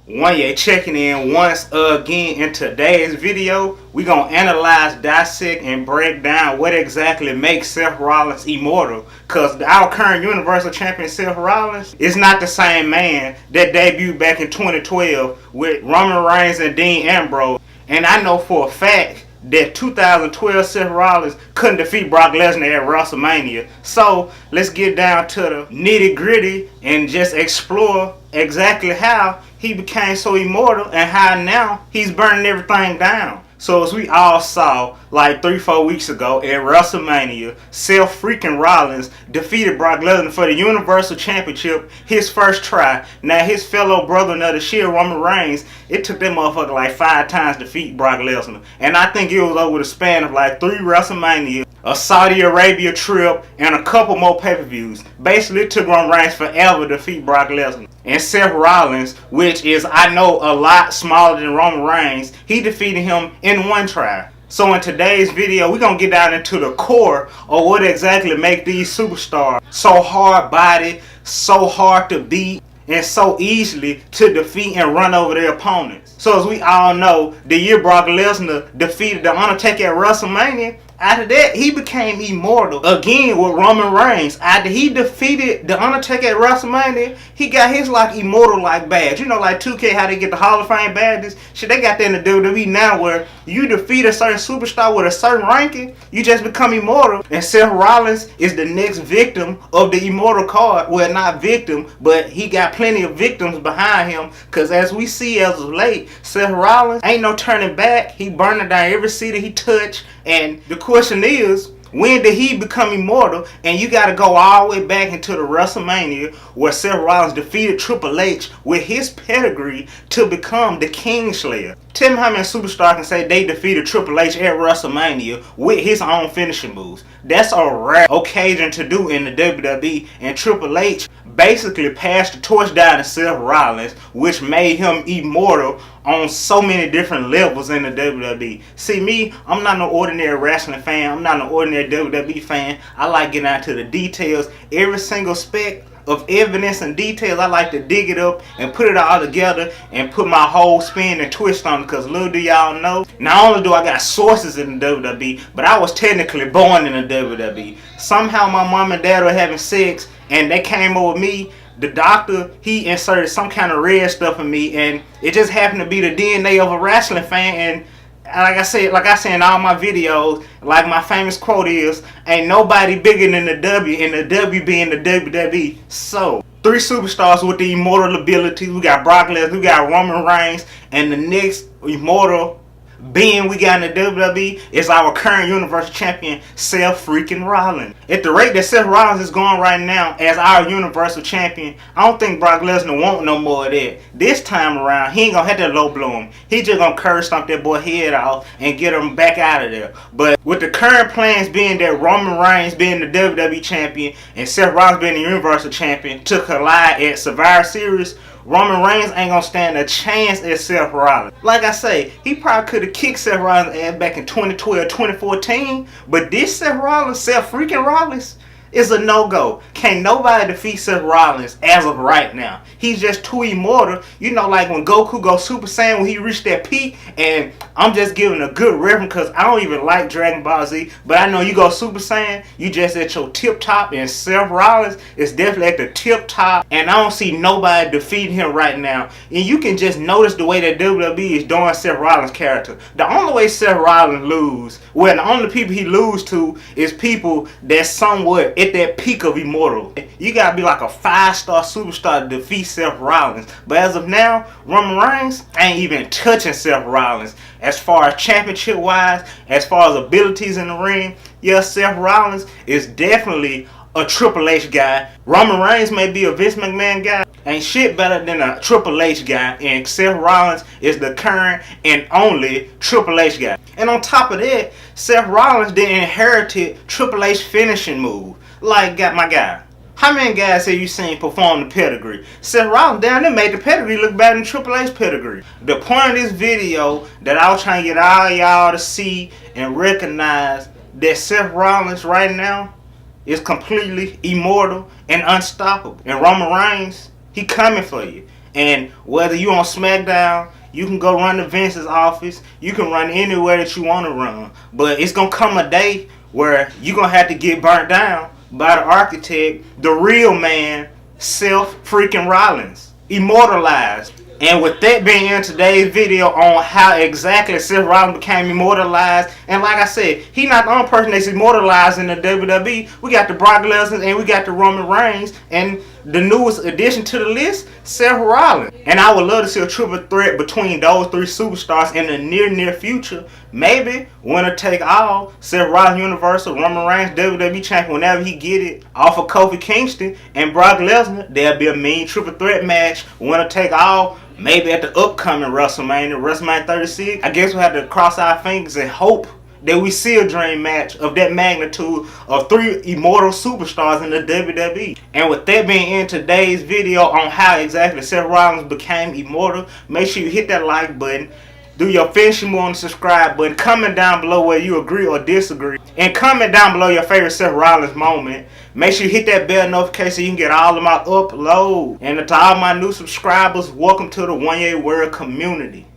One, you checking in once again. In today's video, we gonna analyze, dissect, and break down what exactly makes Seth Rollins immortal. Cause our current Universal Champion Seth Rollins is not the same man that debuted back in 2012 with Roman Reigns and Dean Ambrose. And I know for a fact that 2012 Seth Rollins couldn't defeat Brock Lesnar at WrestleMania. So let's get down to the nitty gritty and just explore exactly how he became so immortal and how now he's burning everything down. So as we all saw like 3-4 weeks ago at WrestleMania, Seth freaking Rollins defeated Brock Lesnar for the Universal Championship, his first try. Now his fellow brother of the Shield, Roman Reigns, it took that motherfucker like 5 times to defeat Brock Lesnar. And I think it was over the span of like 3 WrestleMania, a Saudi Arabia trip, and a couple more pay-per-views. Basically, it took Roman Reigns forever to defeat Brock Lesnar. And Seth Rollins, which is, I know, a lot smaller than Roman Reigns, he defeated him in 1 try. So in today's video, we're going to get down into the core of what exactly make these superstars so hard-bodied, so hard to beat, and so easily to defeat and run over their opponents. So as we all know, the year Brock Lesnar defeated The Undertaker at WrestleMania, after that, he became immortal again with Roman Reigns. After he defeated The Undertaker at WrestleMania, he got his like immortal like badge. You know, like 2K, how they get the Hall of Fame badges? Shit, they got that in the WWE now where you defeat a certain superstar with a certain ranking, you just become immortal. And Seth Rollins is the next victim of the immortal card. Well, not victim, but he got plenty of victims behind him. Because as we see as of late, Seth Rollins ain't no turning back. He burning down every city he touched. And the question is, when did he become immortal? And you got to go all the way back into the WrestleMania where Seth Rollins defeated Triple H with his pedigree to become the Kingslayer. Tell me how many superstars can say they defeated Triple H at WrestleMania with his own finishing moves. That's a rare occasion to do in the WWE, and Triple H basically passed the torch down to Seth Rollins, which made him immortal on so many different levels in the WWE. See me, I'm not no ordinary wrestling fan. I'm not no ordinary WWE fan. I like getting out to the details. Every single speck of evidence and details, I like to dig it up and put it all together and put my whole spin and twist on it. Because little do y'all know, not only do I got sources in the WWE, but I was technically born in the WWE. Somehow my mom and dad were having sex and they came over me. The doctor, he inserted some kind of red stuff in me, and it just happened to be the DNA of a wrestling fan. And like I say in all my videos, like my famous quote is, ain't nobody bigger than the W, and the W being the WWE. So 3 superstars with the immortal abilities. We got Brock Lesnar, we got Roman Reigns, and the next immortal being we got in the WWE is our current Universal Champion, Seth freaking Rollins. At the rate that Seth Rollins is going right now as our Universal Champion, I don't think Brock Lesnar want no more of that. This time around, he ain't gonna have that low blow him. He just gonna curse stomp that boy head off and get him back out of there. But with the current plans being that Roman Reigns being the WWE Champion and Seth Rollins being the Universal Champion to collide at Survivor Series, Roman Reigns ain't gonna stand a chance at Seth Rollins. Like I say, he probably could have kicked Seth Rollins' ass back in 2012, 2014, but this Seth freaking Rollins, is a no-go. Can't nobody defeat Seth Rollins as of right now. He's just too immortal. You know, like when Goku goes Super Saiyan when he reached that peak, and I'm just giving a good reference because I don't even like Dragon Ball Z, but I know you go Super Saiyan, you just at your tip top, and Seth Rollins is definitely at the tip top, and I don't see nobody defeating him right now. And you can just notice the way that WWE is doing Seth Rollins' character. The only way Seth Rollins lose, well, the only people he lose to is people that's somewhat at that peak of immortal. You gotta be like a 5-star superstar to defeat Seth Rollins. But as of now, Roman Reigns ain't even touching Seth Rollins. As far as championship wise, as far as abilities in the ring, yes, Seth Rollins is definitely a Triple H guy. Roman Reigns may be a Vince McMahon guy. Ain't shit better than a Triple H guy. And Seth Rollins is the current and only Triple H guy. And on top of that, Seth Rollins then inherited Triple H finishing move. Like, got my guy. How many guys have you seen perform the pedigree? Seth Rollins down there made the pedigree look better than Triple H pedigree. The point of this video that I was trying to get all y'all to see and recognize that Seth Rollins right now is completely immortal and unstoppable. And Roman Reigns, he coming for you. And whether you on SmackDown, you can go run to Vince's office. You can run anywhere that you want to run. But it's going to come a day where you're going to have to get burnt down by the architect, the real man, Seth freaking Rollins. Immortalized. And with that being in today's video on how exactly Seth Rollins became immortalized, and like I said, he not the only person that's immortalized in the WWE. We got the Brock Lesnar and we got the Roman Reigns, and the newest addition to the list, Seth Rollins. And I would love to see a triple threat between those three superstars in the near future. Maybe winner take all. Seth Rollins Universal, Roman Reigns WWE Champion whenever he get it off of Kofi Kingston, and Brock Lesnar. There'll be a mean triple threat match, winner take all. Maybe at the upcoming WrestleMania 36. I guess we have to cross our fingers and hope that we see a dream match of that magnitude of three immortal superstars in the WWE. And with that being in today's video on how exactly Seth Rollins became immortal, make sure you hit that like button, do your finishing move on the subscribe button, comment down below whether you agree or disagree, and comment down below your favorite Seth Rollins moment. Make sure you hit that bell notification so you can get all of my uploads. And to all my new subscribers, welcome to the 1A World community.